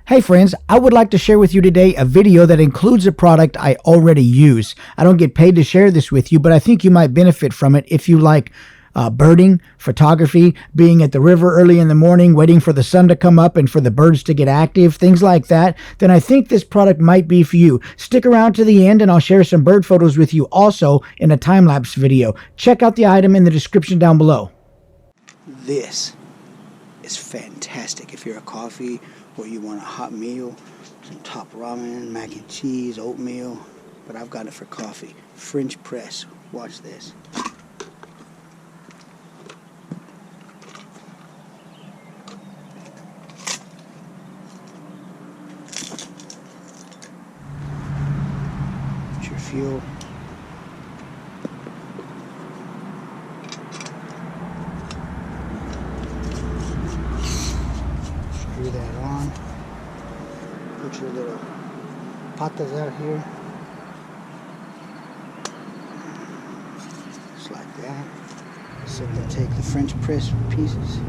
Hey friends, I would like to share with you today a video that includes a product I already use. I don't get paid to share this with you, but I think you might benefit from it if you like birding, photography, being at the river early in the morning, waiting for the sun to come up and for the birds to get active, things like that. Then I think this product might be for you. Stick around to the end and I'll share some bird photos with you also in a time-lapse video. Check out the item in the description down below. This is fantastic if you're a coffee or you want a hot meal, some top ramen, mac and cheese, oatmeal, but I've got it for coffee. French press. Watch this. Put your fuel. Screw that on. Put your little patas out here. Just like that. So then take the French press pieces.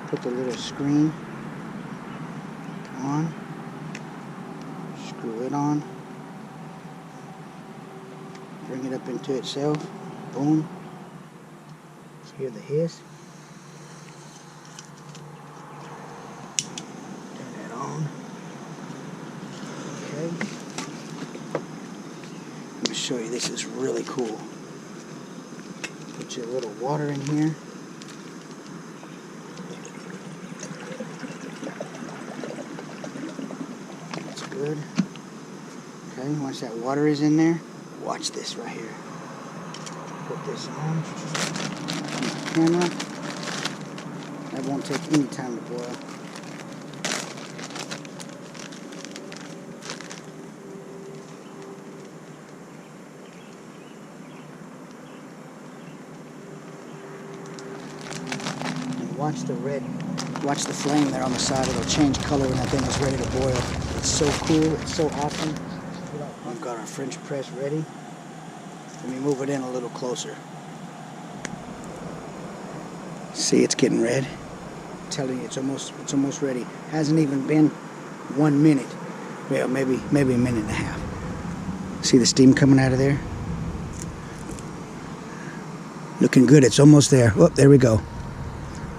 Put the little screen on. Screw it on. Bring it up into itself. Boom. Hear the hiss. Turn that on. Okay. Let me show you. This is really cool. Put your little water in here. That's good. Okay, once that water is in there, watch this right here. Put this on. Camera. That won't take any time to boil. And watch the red, watch the flame there on the side. It'll change color when that thing is ready to boil. It's so cool. It's so awesome. We've got our French press ready. Let me move it in a little closer. See, it's getting red. I'm telling you, it's almost ready. Hasn't even been 1 minute. Well, maybe a minute and a half. See the steam coming out of there? Looking good. It's almost there. Oh, there we go.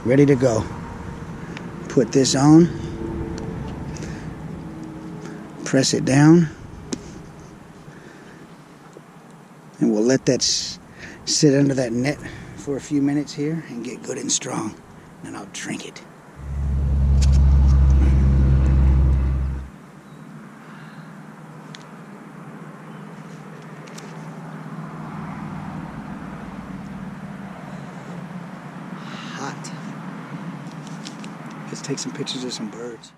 Ready to go. Put this on. Press it down. And we'll let that sit under that net for a few minutes here and get good and strong. Then I'll drink it. Hot. Let's take some pictures of some birds.